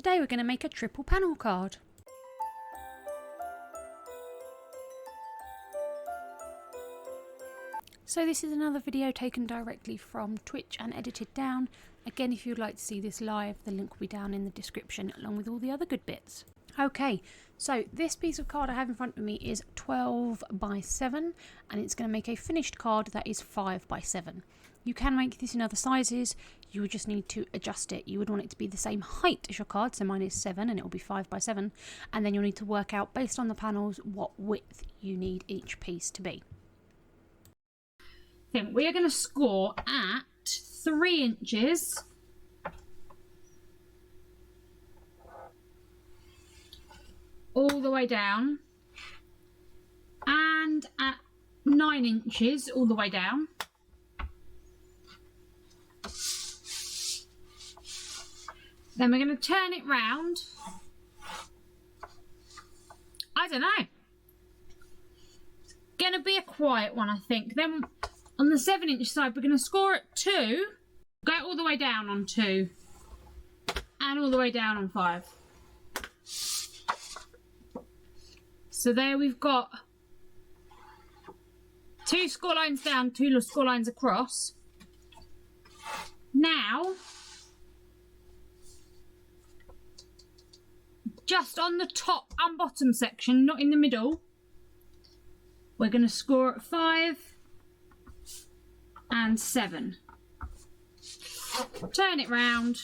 Today we're going to make a triple panel card. So this is another video taken directly from Twitch and edited down. Again, if you'd like to see this live, the link will be down in the description along with all the other good bits. Okay, so this piece of card I have in front of me is 12 by 7 and it's going to make a finished card that is 5 by 7. You can make this in other sizes, you would just need to adjust it. You would want it to be the same height as your card, so mine is 7 and it will be 5 by 7, and then you'll need to work out based on the panels what width you need each piece to be. Then we are going to score at 3 inches all the way down and at 9 inches all the way down. Then we're going to turn it round. I don't know. It's going to be a quiet one, I think. Then on the 7-inch side, we're going to score at 2, go all the way down on 2, and all the way down on 5. So there we've got 2 score lines down, 2 score lines across. Now, just on the top and bottom section, not in the middle, we're going to score at 5 and 7. Turn it round,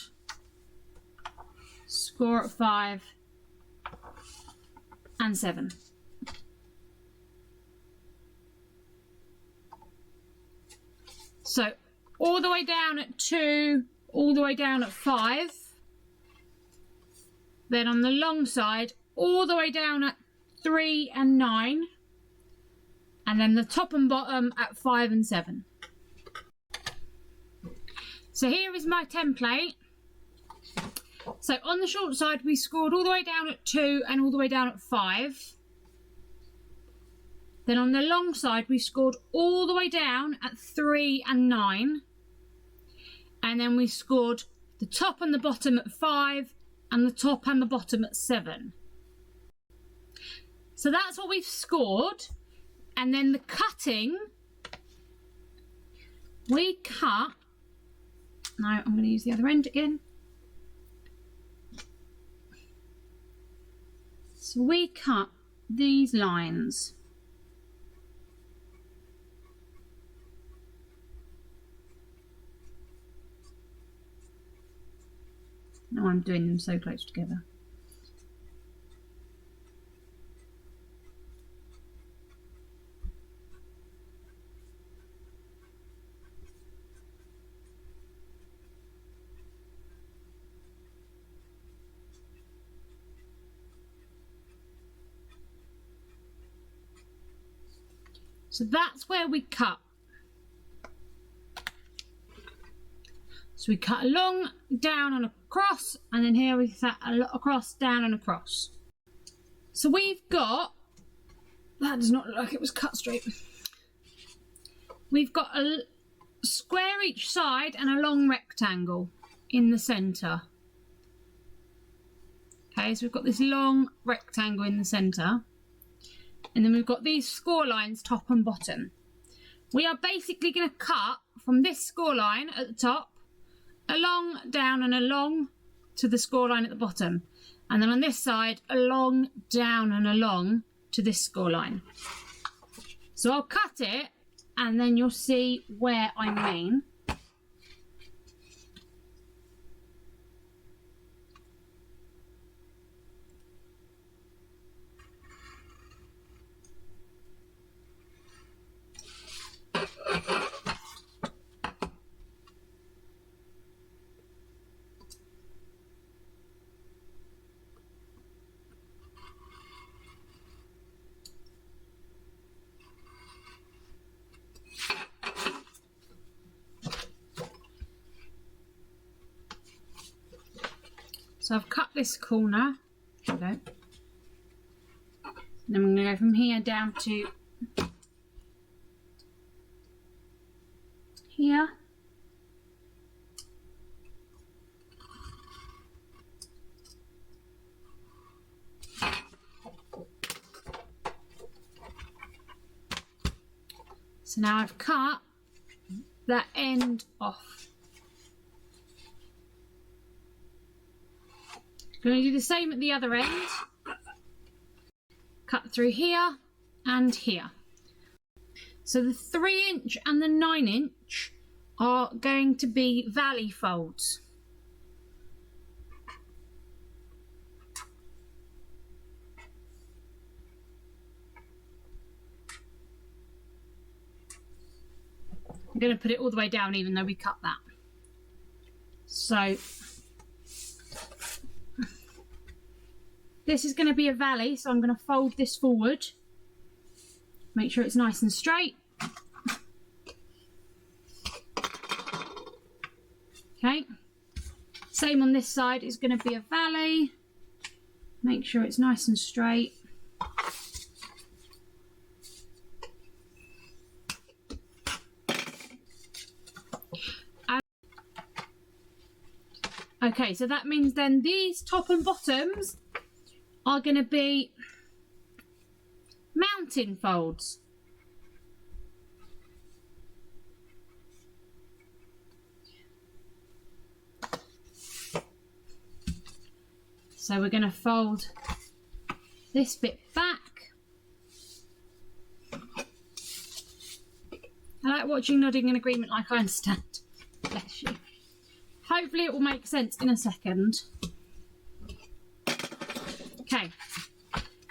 score at 5 and 7. So all the way down at 2, all the way down at 5. Then on the long side, all the way down at 3 and 9. And then the top and bottom at 5 and 7. So here is my template. So on the short side, we scored all the way down at 2 and all the way down at 5. Then on the long side, we scored all the way down at 3 and 9. And then we scored the top and the bottom at 5 and the top and the bottom at 7. So that's what we've scored. And then the cutting, we cut. Now I'm going to use the other end again. So we cut these lines. Now I'm doing them so close together. So that's where we cut. So we cut along, down and across, and then here we cut across, down and across. So we've got, that does not look like it was cut straight. We've got a square each side and a long rectangle in the centre. Okay, so we've got this long rectangle in the centre. And then we've got these score lines top and bottom. We are basically going to cut from this score line at the top, along, down and along to the score line at the bottom. And then on this side, along, down and along to this score line. So I'll cut it and then you'll see where I mean. So I've cut this corner. There we go. And then I'm going to go from here down to here. So now I've cut that end off. Going to do the same at the other end. Cut through here and here. So the 3" and the 9" are going to be valley folds. I'm going to put it all the way down even though we cut that. So this is going to be a valley, so I'm going to fold this forward. Make sure it's nice and straight. Okay. Same on this side, is going to be a valley. Make sure it's nice and straight. Okay, so that means then these top and bottoms are going to be mountain folds. So we're going to fold this bit back. I like watching nodding in agreement like I understand. Bless you. Hopefully it will make sense in a second. Okay,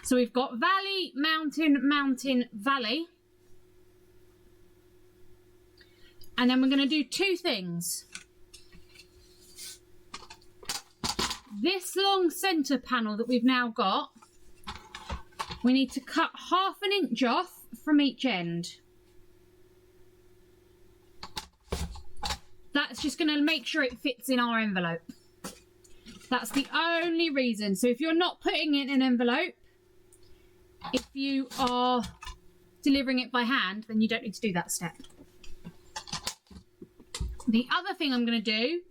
so we've got valley, mountain, mountain, valley. And then we're going to do two things. This long centre panel that we've now got, we need to cut 1/2 inch off from each end. That's just going to make sure it fits in our envelope. That's the only reason. So if you're not putting it in an envelope, if you are delivering it by hand, then you don't need to do that step. The other thing I'm going to do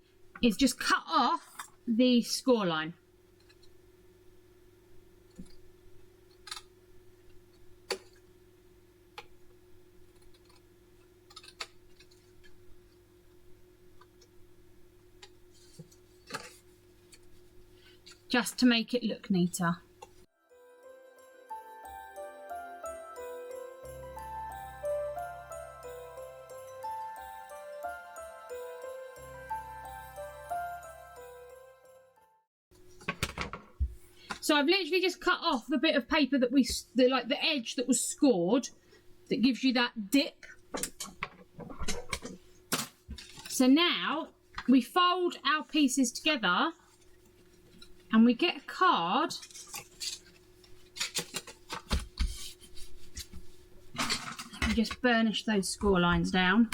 is just cut off the score line. Just to make it look neater. So I've literally just cut off the bit of paper that like the edge that was scored, that gives you that dip. So now we fold our pieces together and we get a card let me just burnish those score lines down,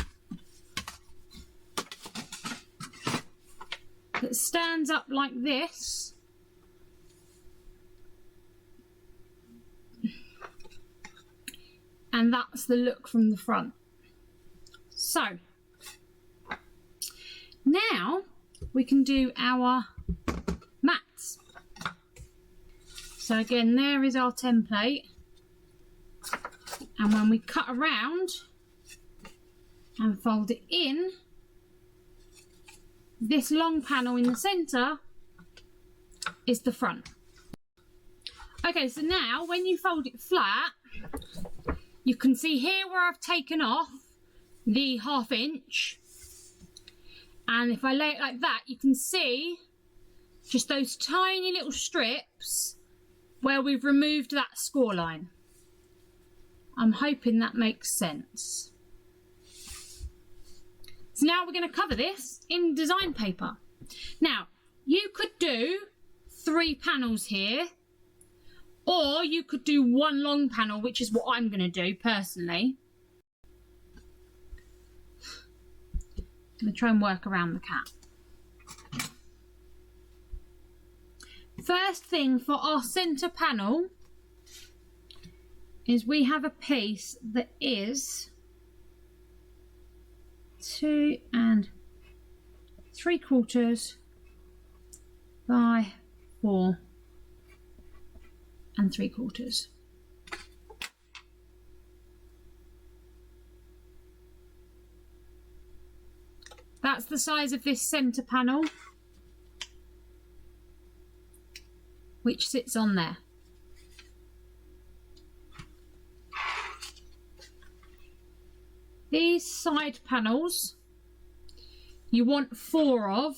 that stands up like this. And that's the look from the front. So now we can do our mats. So again, there is our template. And when we cut around and fold it in, this long panel in the centre is the front. Okay, so now when you fold it flat, you can see here where I've taken off the 1/2 inch. And if I lay it like that, you can see just those tiny little strips where we've removed that score line. I'm hoping that makes sense. So now we're going to cover this in design paper. Now, you could do 3 panels here, or you could do 1 long panel, which is what I'm going to do personally. I'm going to try and work around the cat. First thing for our centre panel is we have a piece that is 2 3/4 by 4 3/4. the size of this centre panel, which sits on there. These side panels, you want 4 of.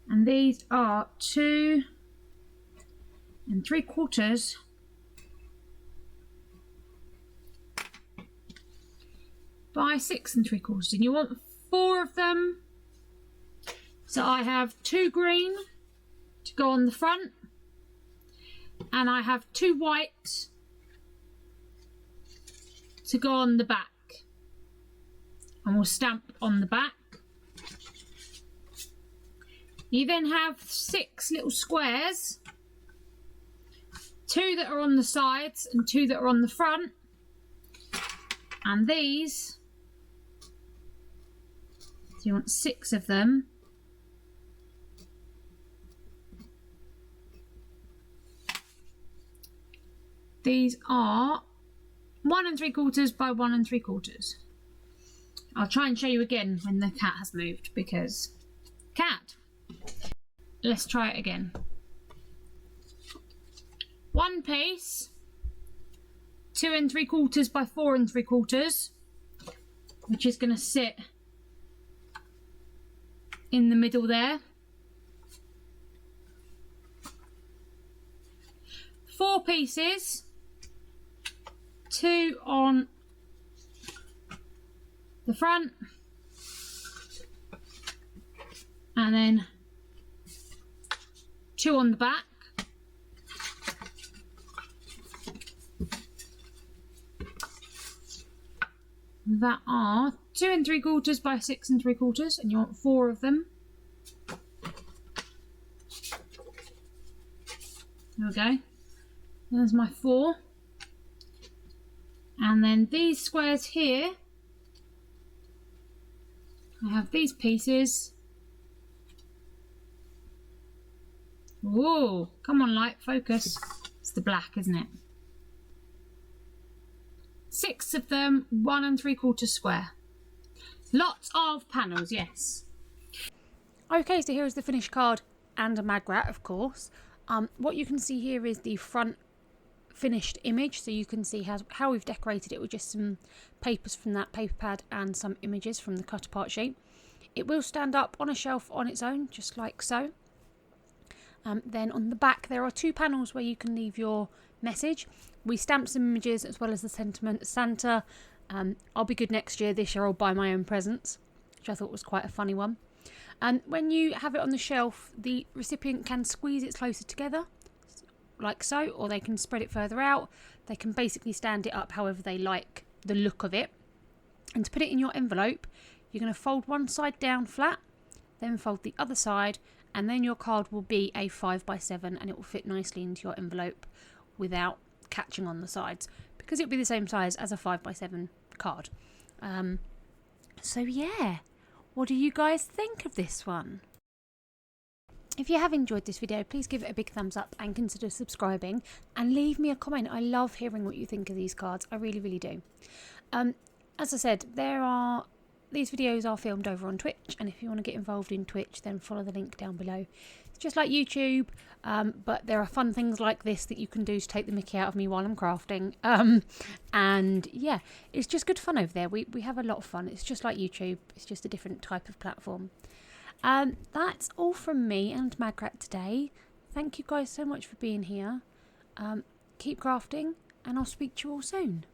And these are 2 3/4 by 6 3/4, and you want 4 of them. So I have 2 green to go on the front, and I have 2 white to go on the back, and we'll stamp on the back. You then have 6 little squares, 2 that are on the sides and 2 that are on the front, and these, so you want 6 of them. These are 1 3/4 by 1 3/4. I'll try and show you again when the cat has moved, because cat. Let's try it again. 1 piece, 2 3/4 by 4 3/4, which is going to sit in the middle there. 4 pieces, 2 on the front, and then 2 on the back. That are 2 3/4 by 6 3/4, and you want 4 of them. There we go. There's my 4. And then these squares here, I have these pieces. Whoa, come on light, focus. It's the black, isn't it? 6 of them, 1 3/4 square. Lots of panels, yes. Okay, so here is the finished card and a magrat, of course. What you can see here is the front finished image, so you can see how we've decorated it with just some papers from that paper pad and some images from the cut apart sheet. It will stand up on a shelf on its own, just like so. Then on the back there are 2 panels where you can leave your message. We stamped some images as well as the sentiment. Santa, I'll be good next year, this year I'll buy my own presents, which I thought was quite a funny one. And when you have it on the shelf, the recipient can squeeze it closer together, like so, or they can spread it further out. They can basically stand it up however they like the look of it. And to put it in your envelope, you're going to fold one side down flat, then fold the other side, and then your card will be a 5 by 7, and it will fit nicely into your envelope without catching on the sides, because it'll be the same size as a 5 by 7 card. So yeah, what do you guys think of this one? If you have enjoyed this video, please give it a big thumbs up and consider subscribing, and leave me a comment. I love hearing what you think of these cards. I really, really do. As I said, these videos are filmed over on Twitch, and if you want to get involved in Twitch, then follow the link down below. It's just like YouTube, but there are fun things like this that you can do to take the mickey out of me while I'm crafting. And yeah, it's just good fun over there. We have a lot of fun. It's just like YouTube. It's just a different type of platform. That's all from me and Magrat today. Thank you guys so much for being here. Keep crafting, and I'll speak to you all soon.